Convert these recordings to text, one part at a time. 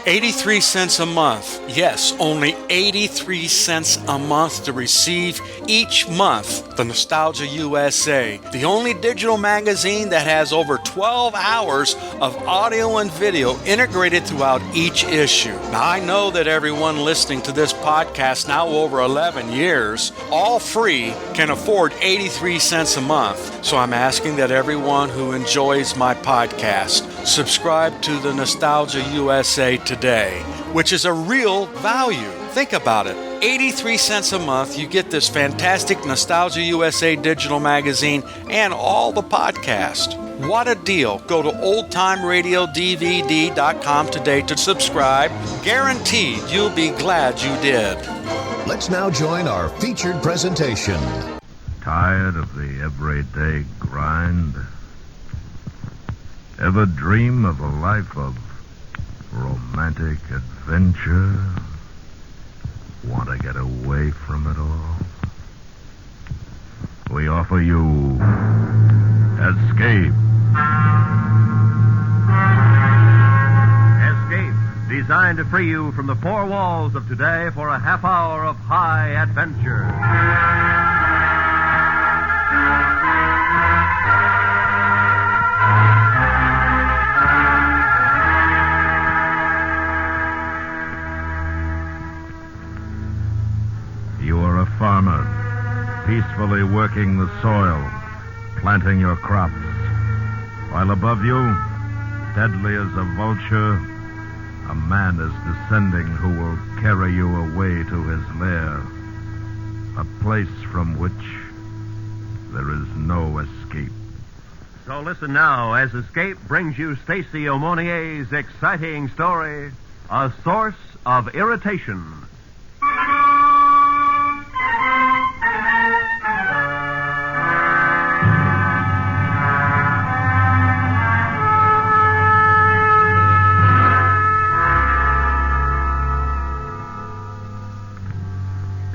83 cents a month. Yes, only 83 cents a month to receive each month the Nostalgia USA, the only digital magazine that has over 12 hours of audio and video integrated throughout each issue. Now, I know that everyone listening to this podcast now over 11 years, all free, can afford 83 cents a month. So I'm asking that everyone who enjoys my podcast subscribe to the Nostalgia USA today, which is a real value. Think about it. 83 cents a month, you get this fantastic Nostalgia USA digital magazine and all the podcast. What a deal. Go to oldtimeradiodvd.com today to subscribe. Guaranteed you'll be glad you did. Let's now join our featured presentation. Tired of the everyday grind? Ever dream of a life of romantic adventure? Want to get away from it all? We offer you Escape. Escape, designed to free you from the four walls of today for a half hour of high adventure. You are a farmer, peacefully working the soil, planting your crops, while above you, deadly as a vulture, a man is descending who will carry you away to his lair, a place from which there is no escape. So listen now as Escape brings you Stacey Aumonier's exciting story, A Source of Irritation.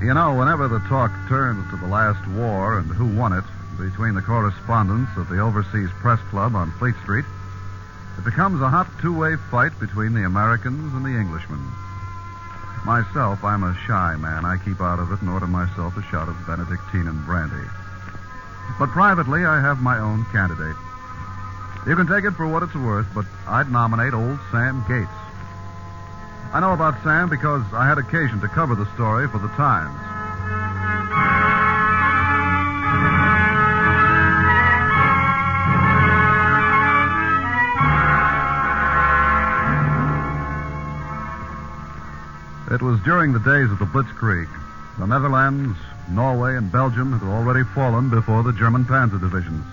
You know, whenever the talk turns to the last war and who won it between the correspondents of the Overseas Press Club on Fleet Street, it becomes a hot two-way fight between the Americans and the Englishmen. Myself, I'm a shy man. I keep out of it and order myself a shot of Benedictine and brandy. But privately, I have my own candidate. You can take it for what it's worth, but I'd nominate old Sam Gates. I know about Sam because I had occasion to cover the story for the Times. It was during the days of the Blitzkrieg. The Netherlands, Norway, and Belgium had already fallen before the German panzer divisions,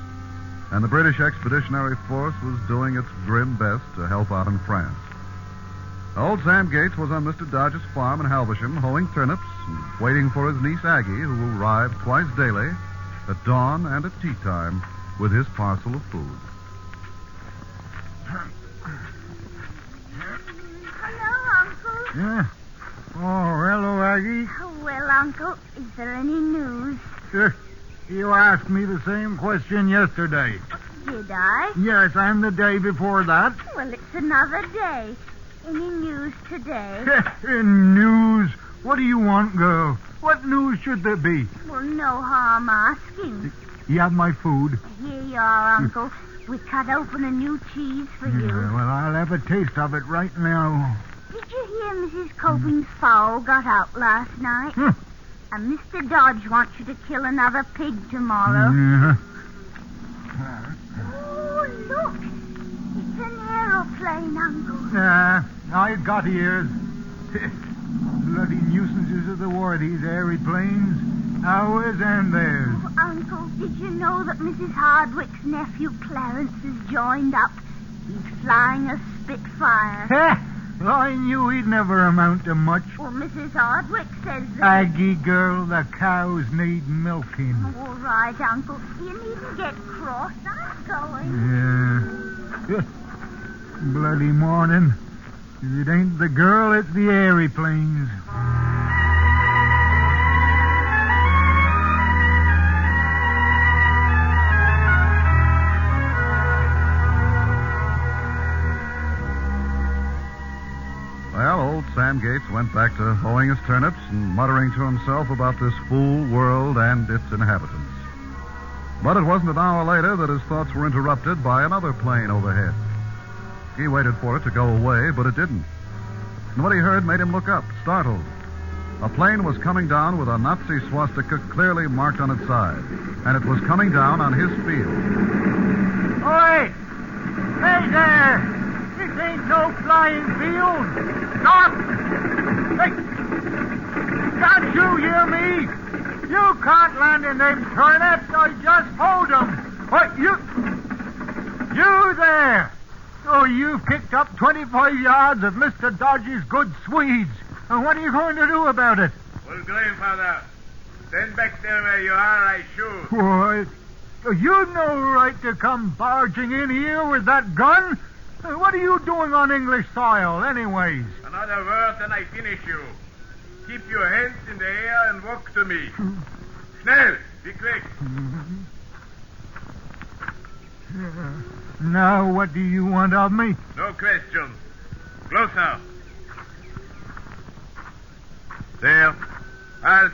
and the British Expeditionary Force was doing its grim best to help out in France. Old Sam Gates was on Mr. Dodge's farm in Halversham, hoeing turnips and waiting for his niece Aggie, who arrived twice daily, at dawn and at tea time, with his parcel of food. Hello, Uncle. Yeah. Oh, hello, Aggie. Well, Uncle, is there any news? You asked me the same question yesterday. Did I? Yes, and the day before that. Well, it's another day. Any news today? News? What do you want, girl? What news should there be? Well, no harm asking. You have my food? Here you are, Uncle. We cut open a new cheese for you. Well, I'll have a taste of it right now. Did you hear Mrs. Coping's fowl got out last night? And Mr. Dodge wants you to kill another pig tomorrow. Oh, look. It's an aeroplane, Uncle. I've got ears. Bloody nuisances of the war, these airy planes. Ours and theirs. Oh, Uncle, did you know that Mrs. Hardwick's nephew Clarence has joined up? He's flying a Spitfire. I knew he'd never amount to much. Well, Mrs. Hardwick says that... Aggie, girl, the cows need milking. All right, Uncle. You needn't get cross. I'm going. Yeah. Bloody morning. If it ain't the girl, it's the airy planes. old Sam Gates went back to hoeing his turnips and muttering to himself about this fool world and its inhabitants. But it wasn't an hour later that his thoughts were interrupted by another plane overhead. He waited for it to go away, but it didn't. And what he heard made him look up, startled. A plane was coming down with a Nazi swastika clearly marked on its side, and it was coming down on his field. Oi! Hey there! This ain't no flying field! Stop! Hey! Can't you hear me? You can't land in them turnips. I just hold them. What, you there! Oh, you've picked up 25 yards of Mr. Dodge's good Swedes. And what are you going to do about it? Well, grandfather, stand back there where you are, I shoot. What? You've no right to come barging in here with that gun. What are you doing on English soil, anyways? Another word and I finish you. Keep your hands in the air and walk to me. Schnell, be quick. Now, what do you want of me? No questions. Closer. There. Halt.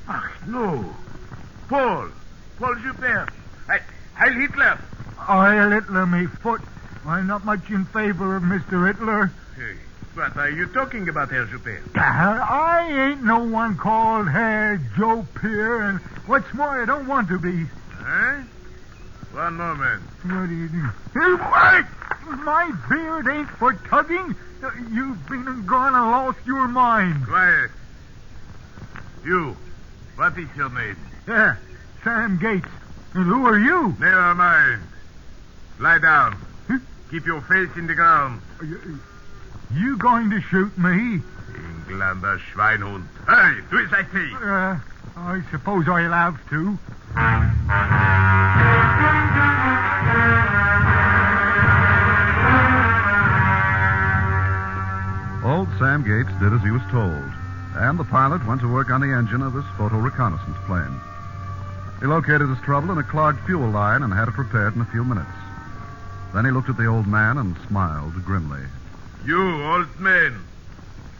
Ach, no. Paul Joubert. Heil Hitler. Heil Hitler, me foot. I'm not much in favor of Mr. Hitler. Hey, what are you talking about, Herr Joubert? I ain't no one called Herr Joe Peer, and what's more, I don't want to be. Huh? One moment. What do you do? Wait! My beard ain't for tugging. You've been and gone and lost your mind. Quiet. You. What is your name? Yeah, Sam Gates. And who are you? Never mind. Lie down. Huh? Keep your face in the ground. You going to shoot me? Englander Schweinhund. Hey, do as I say. I suppose I'll have to. Old Sam Gates did as he was told, and the pilot went to work on the engine of his photo reconnaissance plane. He located his trouble in a clogged fuel line and had it repaired in a few minutes. Then he looked at the old man and smiled grimly. You, old man,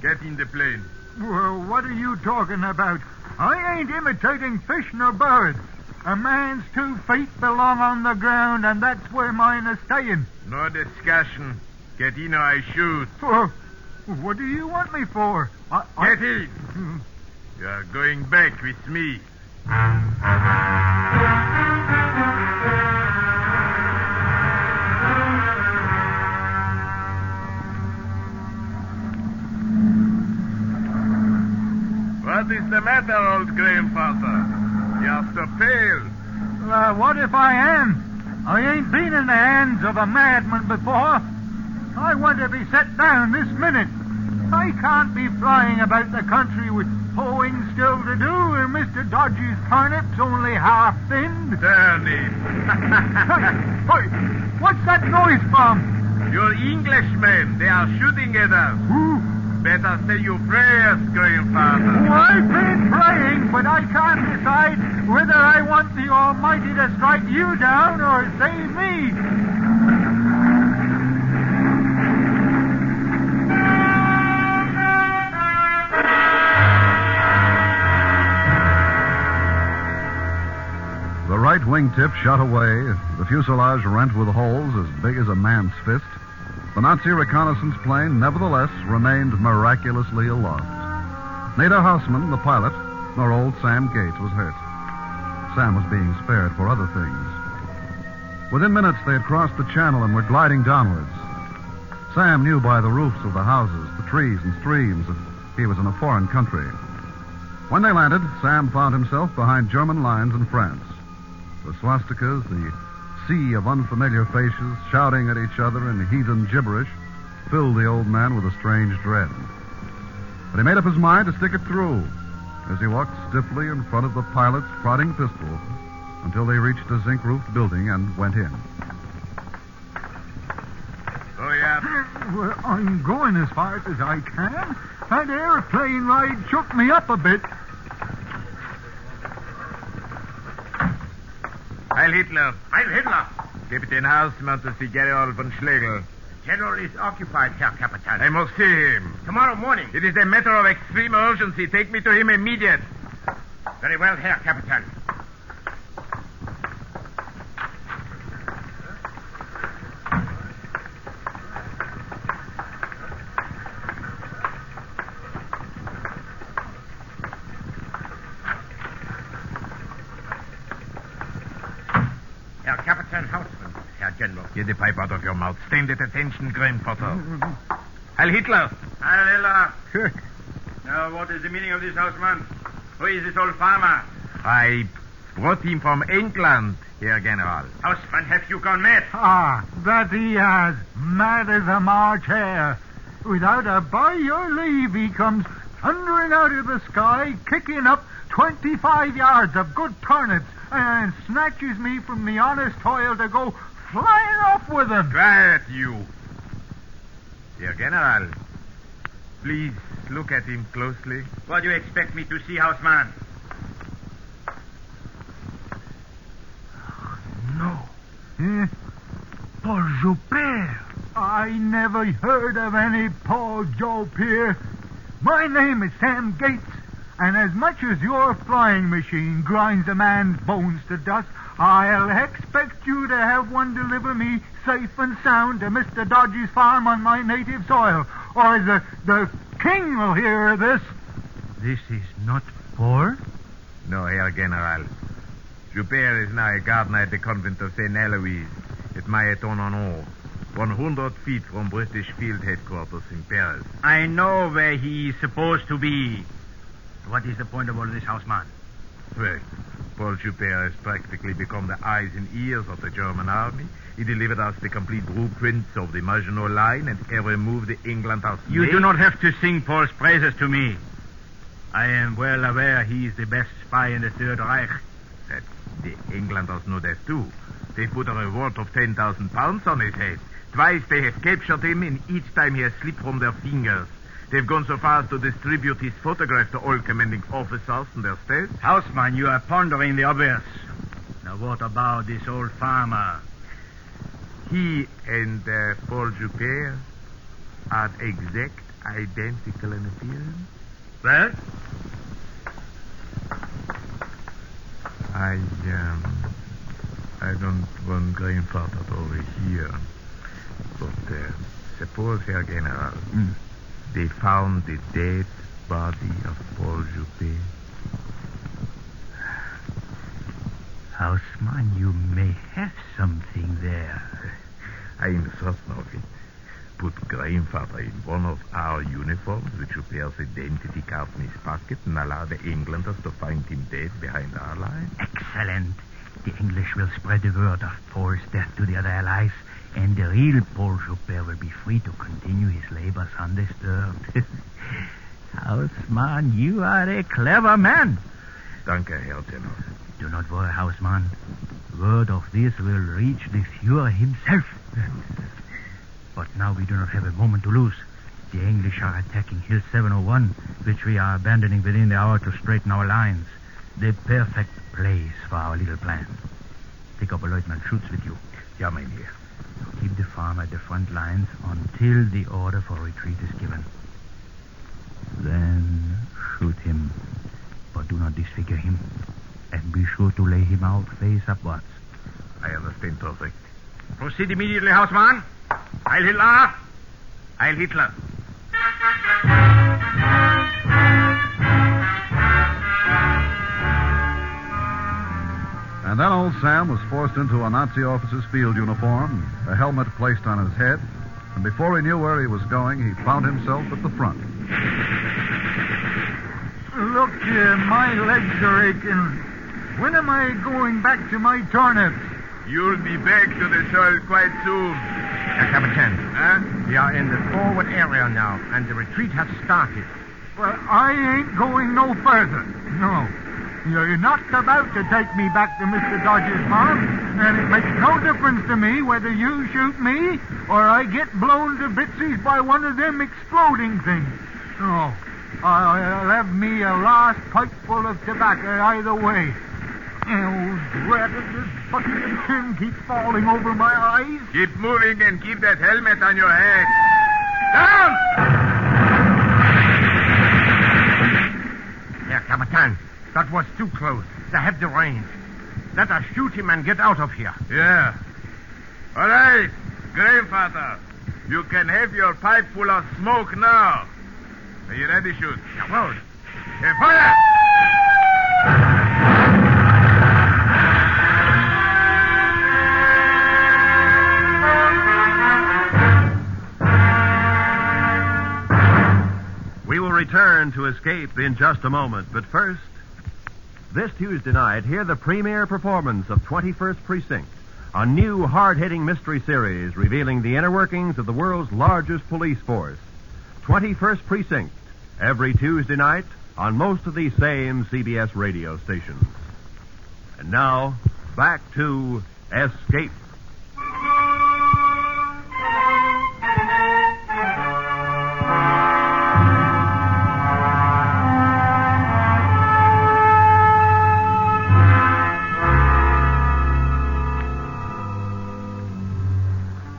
get in the plane. Well, what are you talking about? I ain't imitating fish nor birds. A man's 2 feet belong on the ground, and that's where mine is staying. No discussion. Get in or I shoot. Well, what do you want me for? Get in. You are going back with me. What is the matter, old grandfather? You're so pale. What if I am? I ain't been in the hands of a madman before. I want to be set down this minute. I can't be flying about the country with hoeing still to do, and Mr. Dodge's turnips only half thinned. Turnip. Hey, what's that noise from? You're Englishmen. They are shooting at us. Who? Better say your prayers, grandfather. I've been praying, but I can't decide whether I want the Almighty to strike you down or save me. The right wingtip shot away, the fuselage rent with holes as big as a man's fist. The Nazi reconnaissance plane, nevertheless, remained miraculously aloft. Neither Hausman, the pilot, nor old Sam Gates was hurt. Sam was being spared for other things. Within minutes, they had crossed the channel and were gliding downwards. Sam knew by the roofs of the houses, the trees and streams, that he was in a foreign country. When they landed, Sam found himself behind German lines in France. The swastikas, the sea of unfamiliar faces, shouting at each other in heathen gibberish, filled the old man with a strange dread. But he made up his mind to stick it through as he walked stiffly in front of the pilot's prodding pistol until they reached a zinc-roofed building and went in. Oh, yeah. Well, I'm going as fast as I can. That airplane ride shook me up a bit. Heil Hitler. Heil Hitler. Captain Hausmann to see General von Schlegel. General is occupied, Herr Capitan. I must see him. Tomorrow morning. It is a matter of extreme urgency. Take me to him immediate. Very well, Herr Capitan. Herr Capitan Hausmann, Herr General. Get the pipe out of your mouth. Stand at attention, grandfather. Heil Hitler. Heil Hitler. Now, what is the meaning of this, Hausmann? Who is this old farmer? I brought him from England, Herr General. Hausmann, have you gone mad? Ah, that he has. Mad as a March hare. Without a by your leave, he comes thundering out of the sky, kicking up 25 yards of good turnips, and snatches me from the honest toil to go flying off with them. Quiet, you. Herr General, please look at him closely. What do you expect me to see, Hausmann? No. Paul Joubert. I never heard of any Paul Joubert. My name is Sam Gates, and as much as your flying machine grinds a man's bones to dust, I'll expect you to have one deliver me safe and sound to Mr. Dodge's farm on my native soil, or the king will hear of this. This is not Paul? No, Herr General. Joubert is now a gardener at the convent of St. Eloise at Maillet-en-Honor, 100 feet from British field headquarters in Paris. I know where he is supposed to be. What is the point of all this, Hausmann? Well, Paul Joubert has practically become the eyes and ears of the German army. He delivered us the complete blueprints of the Maginot Line and he removed the England House. You do not have to sing Paul's praises to me. I am well aware he is the best spy in the Third Reich. That the Englanders know that too. They put a reward of 10,000 pounds on his head. Twice they have captured him, and each time he has slipped from their fingers. They've gone so far as to distribute his photograph to all commanding officers and their staff. Hausmann, you are pondering the obvious. Now, what about this old farmer? He and Paul Joubert are exact identical in appearance. Well? I don't want grandfather over here. But suppose, Herr General, they found the dead body of Paul Joubert. Hausmann, you may have something there. I am certain of it. Put grandfather in one of our uniforms with Joubert's identity card in his pocket and allow the Englanders to find him dead behind our lines. Excellent. The English will spread the word of Paul's death to the other allies, and the real Paul Joubert will be free to continue his labors undisturbed. Hausmann, you are a clever man. Danke, Herr General. Do not worry, Hausmann. Word of this will reach the Führer himself. But now we do not have a moment to lose. The English are attacking Hill 701, which we are abandoning within the hour to straighten our lines. The perfect place for our little plan. Take up a Lieutenant Schutz with you. Ja, mein Herr. Keep the farm at the front lines until the order for retreat is given. Then shoot him. But do not disfigure him. And be sure to lay him out face upwards. I understand perfect. Proceed immediately, Hausmann. Heil Hitler! Heil Hitler! And then old Sam was forced into a Nazi officer's field uniform, a helmet placed on his head, and before he knew where he was going, he found himself at the front. Look, my legs are aching. When am I going back to my turnips? You'll be back to the soil quite soon. Herr Captain, we are in the forward area now, and the retreat has started. Well, I ain't going no further. No. You're not about to take me back to Mr. Dodge's farm, and it makes no difference to me whether you shoot me or I get blown to bitsies by one of them exploding things. No. I'll have me a last pipe full of tobacco either way. Oh, dreaded fucking tin keeps falling over my eyes. Keep moving and keep that helmet on your head. Down! Yeah, Capitan. That was too close. They have the range. Let us shoot him and get out of here. Yeah. All right, grandfather. You can have your pipe full of smoke now. Are you ready to shoot? Jawohl. Hey, fire! We will return to Escape in just a moment, but first, this Tuesday night, hear the premiere performance of 21st Precinct, a new hard-hitting mystery series revealing the inner workings of the world's largest police force. 21st Precinct, every Tuesday night on most of these same CBS radio stations. And now, back to Escape.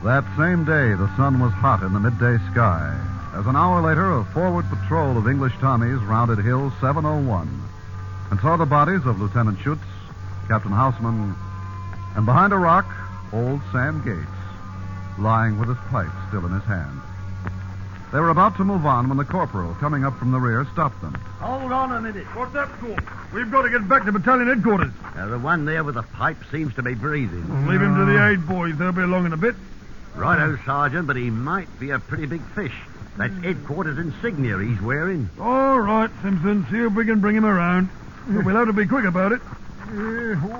That same day, the sun was hot in the midday sky. As an hour later, a forward patrol of English Tommies rounded Hill 701 and saw the bodies of Lieutenant Schutz, Captain Houseman, and behind a rock, old Sam Gates, lying with his pipe still in his hand. They were about to move on when the corporal, coming up from the rear, stopped them. Hold on a minute. What's up, Corp? We've got to get back to battalion headquarters. The one there with the pipe seems to be breathing. Leave him to the aid boys. They'll be along in a bit. Righto, Sergeant, but he might be a pretty big fish. That's headquarters insignia he's wearing. All right, Simpson. See if we can bring him around. But we'll have to be quick about it. The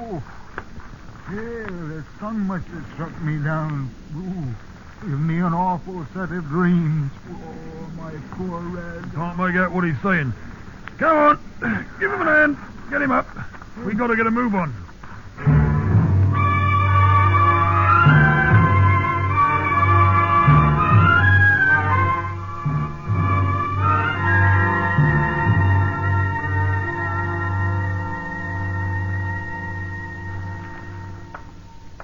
sun must have struck me down. Give me an awful set of dreams. Oh, my poor Red. Can't make out what he's saying. Come on. Give him a hand. Get him up. We got to get a move on.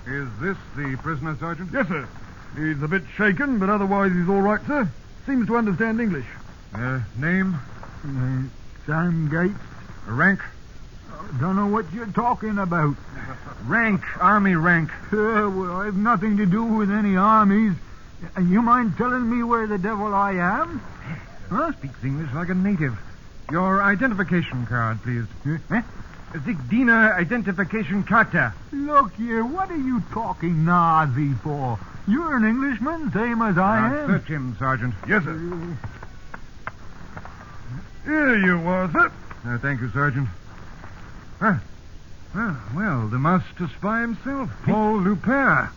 Is this the prisoner, Sergeant? Yes, sir. He's a bit shaken, but otherwise he's all right, sir. Seems to understand English. Name? Sam Gates. Rank? Don't know what you're talking about. Rank. Army rank. Well, I've nothing to do with any armies. You mind telling me where the devil I am? Huh? Speaks English like a native. Your identification card, please. Eh? Zigdina identification Karte. Look here, what are you talking Nazi for? You're an Englishman, same as I am. Search him, Sergeant. Yes, sir. Here you are, sir. Thank you, Sergeant. Well, the master spy himself, Paul Lupin.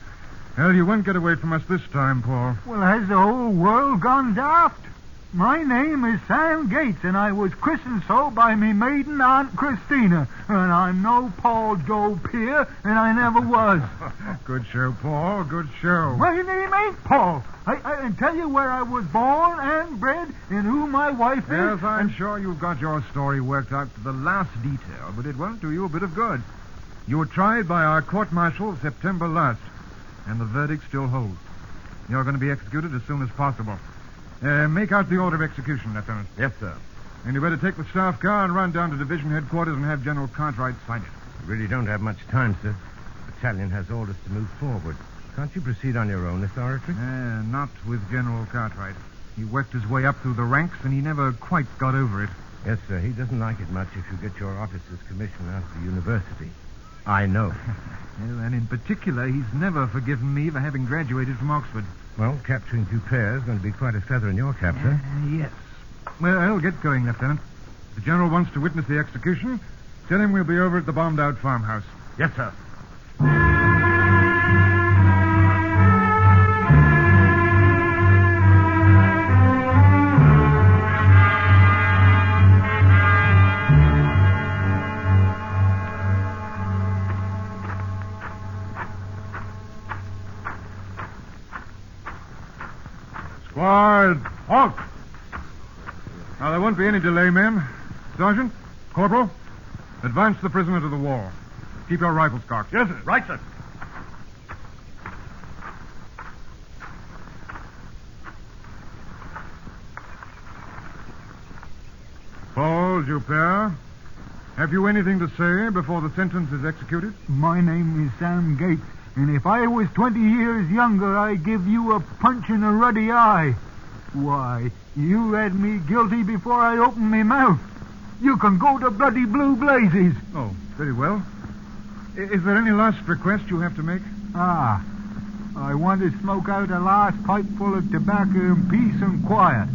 Well, you won't get away from us this time, Paul. Well, has the whole world gone daft? My name is Sam Gates, and I was christened so by me maiden Aunt Christina. And I'm no Paul Joe Peer, and I never was. Good show, Paul. Good show. My name ain't Paul. I can tell you where I was born and bred and who my wife is. Yes, I'm sure you've got your story worked out to the last detail, but it won't do you a bit of good. You were tried by our court-martial September last, and the verdict still holds. You're going to be executed as soon as possible. Make out the order of execution, Lieutenant. Yes, sir. And you better take the staff car and run down to division headquarters and have General Cartwright sign it. We really don't have much time, sir. The battalion has orders to move forward. Can't you proceed on your own, authority? Not with General Cartwright. He worked his way up through the ranks, and he never quite got over it. Yes, sir. He doesn't like it much if you get your officer's commission after university. I know. And in particular, he's never forgiven me for having graduated from Oxford. Well, capturing Dupere is going to be quite a feather in your cap, sir. Yes. Well, I'll get going, Lieutenant. If the General wants to witness the execution, tell him we'll be over at the bombed-out farmhouse. Yes, sir. Squad, halt! Now, there won't be any delay, men. Sergeant, Corporal, advance the prisoner to the wall. Keep your rifles cocked. Yes, sir. Right, sir. Paul Joubert, have you anything to say before the sentence is executed? My name is Sam Gates, and if I was 20 years younger, I'd give you a punch in the ruddy eye. Why, you had me guilty before I opened my mouth. You can go to bloody blue blazes. Oh, very well. Is there any last request you have to make? I want to smoke out a last pipe full of tobacco in peace and quiet.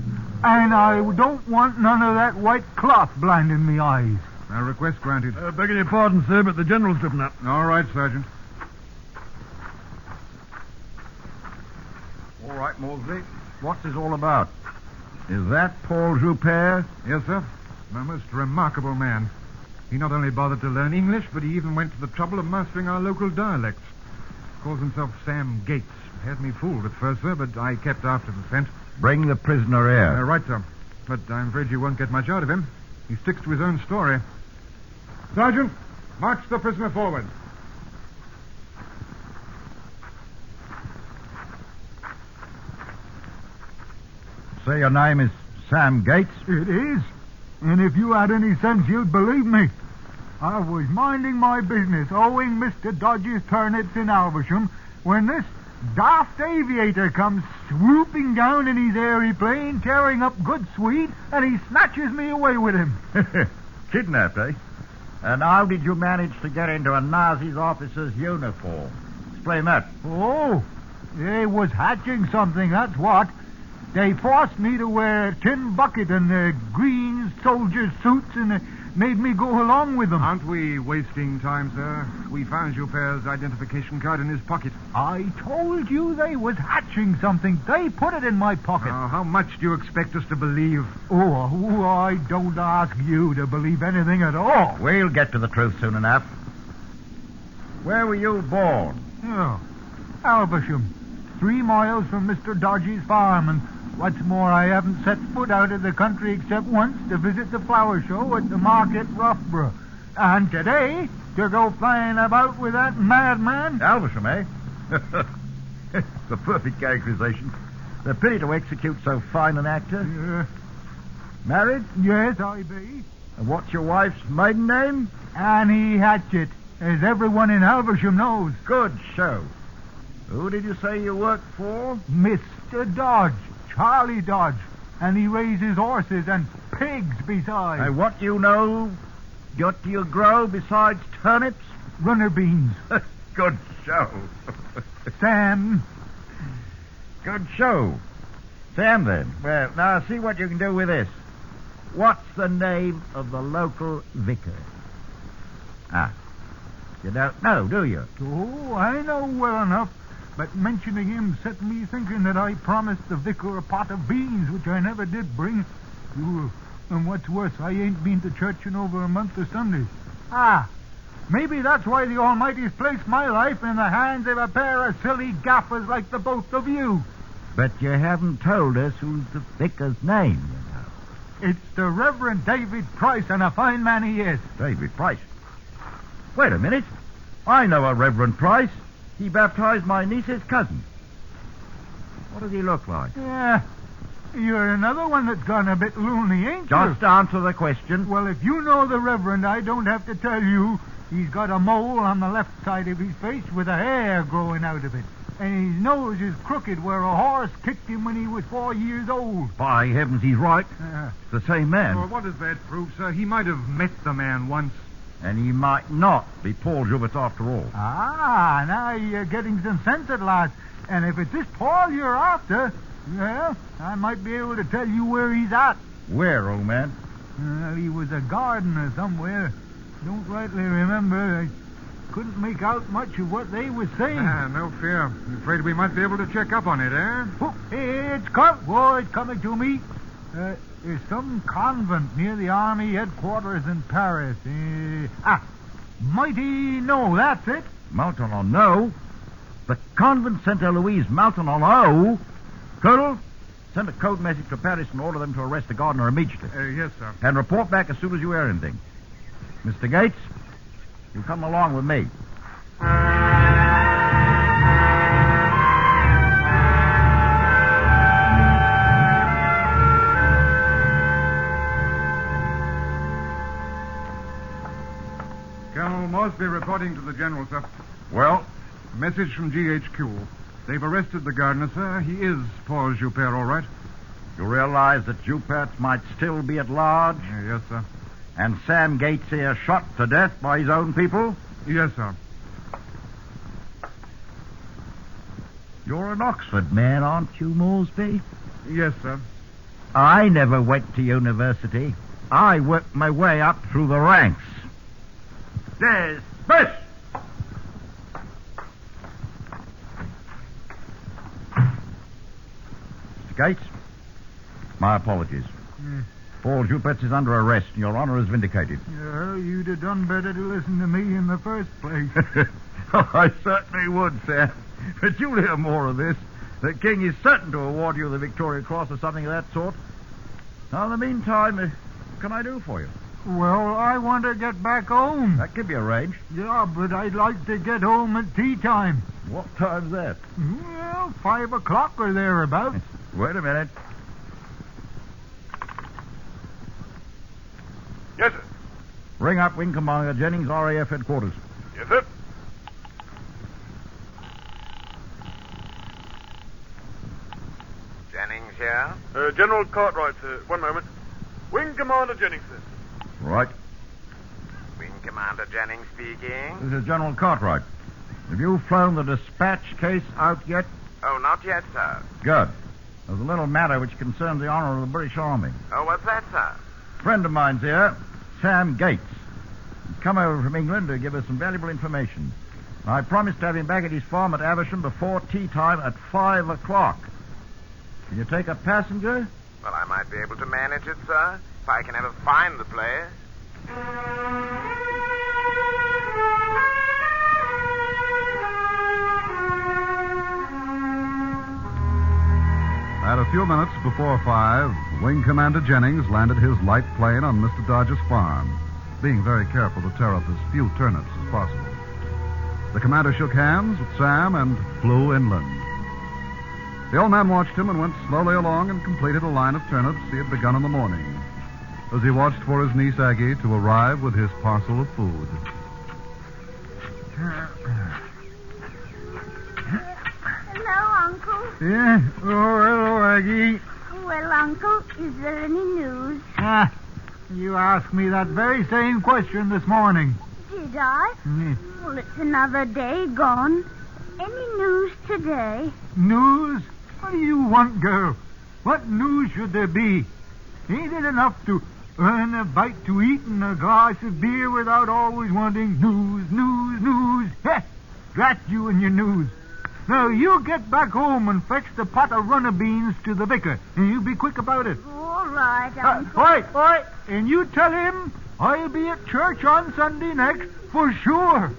And I don't want none of that white cloth blinding me eyes. Our request granted. Begging your pardon, sir, but the general's driven up. All right, Sergeant. All right, Mosley. What's this all about? Is that Paul Joubert? Yes, sir. A most remarkable man. He not only bothered to learn English, but he even went to the trouble of mastering our local dialects. Calls himself Sam Gates. Had me fooled at first, sir, but I kept after the scent. Bring the prisoner here. Right, sir. But I'm afraid you won't get much out of him. He sticks to his own story. Sergeant, march the prisoner forward. Say your name is Sam Gates? It is. And if you had any sense, you'd believe me. I was minding my business, owing Mr. Dodge's turnips in Alversham, when this daft aviator comes swooping down in his aeroplane, tearing up good sweet, and he snatches me away with him. Kidnapped, eh? And how did you manage to get into a Nazi's officer's uniform? Explain that. Oh, they was hatching something, that's what. They forced me to wear a tin bucket and green soldier suits and made me go along with them. Aren't we wasting time, sir? We found Joubert's identification card in his pocket. I told you they was hatching something. They put it in my pocket. Now, how much do you expect us to believe? Oh, I don't ask you to believe anything at all. We'll get to the truth soon enough. Where were you born? Oh, Alversham. 3 miles from Mr. Dodge's farm, and what's more, I haven't set foot out of the country except once to visit the flower show at the market Roughborough. And today, to go flying about with that madman. Alversham, eh? It's a perfect characterization. A pity to execute so fine an actor. Married? Yes, I be. And what's your wife's maiden name? Annie Hatchett, as everyone in Alversham knows. Good show. Who did you say you worked for? Mr. Dodge. Charlie Dodge, and he raises horses and pigs besides. And what do you grow besides turnips? Runner beans. Good show. Sam. Good show. Sam, then. Well, now see what you can do with this. What's the name of the local vicar? You don't know, do you? Oh, I know well enough. But mentioning him set me thinking that I promised the vicar a pot of beans, which I never did bring. And what's worse, I ain't been to church in over a month of Sundays. Maybe that's why the Almighty's placed my life in the hands of a pair of silly gaffers like the both of you. But you haven't told us who's the vicar's name, you know. It's the Reverend David Price, and a fine man he is. David Price? Wait a minute. I know a Reverend Price. He baptized my niece's cousin. What does he look like? Yeah, you're another one that's gone a bit loony, ain't you? Just answer the question. Well, if you know the Reverend, I don't have to tell you. He's got a mole on the left side of his face with a hair growing out of it. And his nose is crooked where a horse kicked him when he was 4 years old. By heavens, he's right. It's the same man. Well, what does that prove, sir? He might have met the man once. And he might not be Paul Joubert after all. Now you're getting some sense at last. And if it's this Paul you're after, well, I might be able to tell you where he's at. Where, old man? Well, he was a gardener somewhere. Don't rightly remember. I couldn't make out much of what they were saying. No fear. I'm afraid we might be able to check up on it, eh? Oh, it's coming to me. There's some convent near the army headquarters in Paris. Mighty No, that's it. Mountain-on-No? The convent St. Eloise, Mountain-on-O? Colonel, send a code message to Paris and order them to arrest the gardener immediately. Yes, sir. And report back as soon as you hear anything. Mr. Gates, You come along with me. Colonel Mosby reporting to the General, sir. Well, Message from GHQ. They've arrested the gardener, sir. He is Paul Joubert, all right? You realize that Joubert might still be at large? Yes, sir. And Sam Gates here shot to death by his own people? Yes, sir. You're an Oxford man, aren't you, Mosby? Yes, sir. I never went to university. I worked my way up through the ranks. Dismiss! Mr. Gates, my apologies. Paul Joubert is under arrest, and your honor is vindicated. You'd have done better to listen to me in the first place. I certainly would, Sam. But you'll hear more of this. The king is certain to award you the Victoria Cross or something of that sort. Now, in the meantime, what can I do for you? Well, I want to get back home. That can be arranged. Yeah, but I'd like to get home at tea time. What time's that? Well, 5 o'clock or thereabouts. Wait a minute. Yes, sir. Ring up Wing Commander Jennings, RAF headquarters. Yes, sir. Jennings here? General Cartwright, sir. One moment. Wing Commander Jennings, sir. Right. Wing Commander Jennings speaking. This is General Cartwright. Have you flown the dispatch case out yet? Oh, not yet, sir. Good. There's a little matter which concerns the honor of the British Army. Oh, what's that, sir? A friend of mine's here, Sam Gates. He's come over from England to give us some valuable information. I promised to have him back at his farm at Aversham before tea time at 5 o'clock. Can you take a passenger? Well, I might be able to manage it, sir, if I can ever find the place. At a few minutes before 5, Wing Commander Jennings landed his light plane on Mr. Dodge's farm, being very careful to tear up as few turnips as possible. The commander shook hands with Sam and flew inland. The old man watched him and went slowly along and completed a line of turnips he had begun in the morning, as he watched for his niece Aggie to arrive with his parcel of food. Hello, Uncle. Yeah? Oh, hello, Aggie. Well, Uncle, is there any news? You asked me that very same question this morning. Did I? Well, it's another day gone. Any news today? News? What do you want, girl? What news should there be? Ain't it enough to earn a bite to eat and a glass of beer without always wanting news, news, news? Heh! Drat you and your news. Now, you get back home and fetch the pot of runner beans to the vicar, and you be quick about it. All right, Uncle. Oi! And you tell him I'll be at church on Sunday next for sure.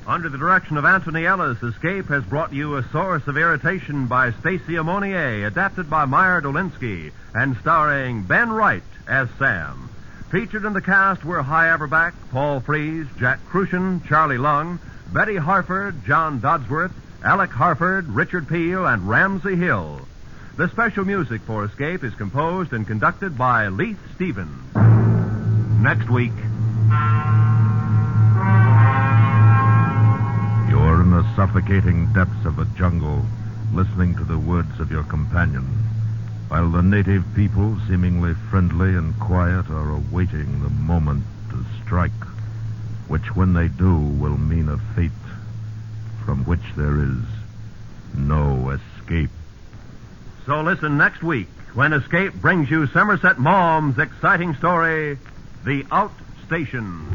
Under the direction of Anthony Ellis, Escape has brought you A Source of Irritation by Stacy Ammonier, adapted by Meyer Dolinsky, and starring Ben Wright as Sam. Featured in the cast were Hy Averback, Paul Frees, Jack Crucian, Charlie Lung, Betty Harford, John Dodsworth, Alec Harford, Richard Peel, and Ramsey Hill. The special music for Escape is composed and conducted by Leith Stevens. Next week. You're in the suffocating depths of a jungle, listening to the words of your companion, while the native people, seemingly friendly and quiet, are awaiting the moment to strike, which, when they do, will mean a fate from which there is no escape. So listen next week when Escape brings you Somerset Maugham's exciting story, The Outstation.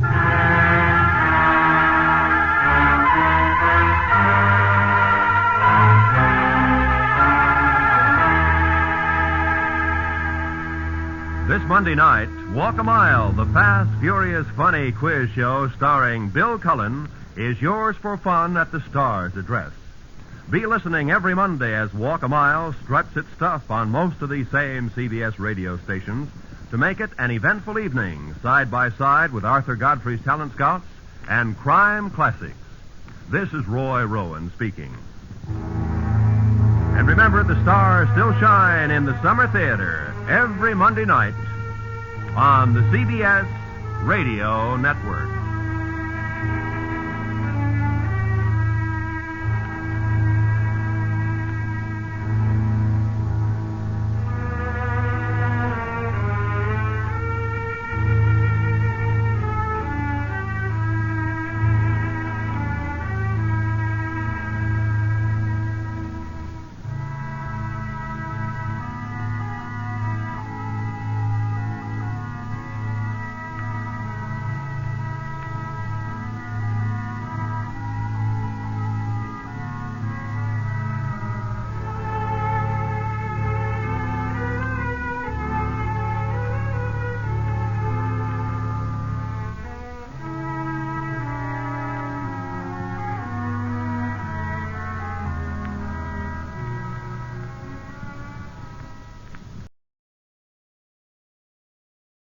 This Monday night, Walk a Mile, the fast, furious, funny quiz show starring Bill Cullen, is yours for fun at the Star's address. Be listening every Monday as Walk a Mile struts its stuff on most of these same CBS radio stations to make it an eventful evening, side by side with Arthur Godfrey's Talent Scouts and Crime Classics. This is Roy Rowan speaking. And remember, the stars still shine in the Summer Theater every Monday night on the CBS Radio Network.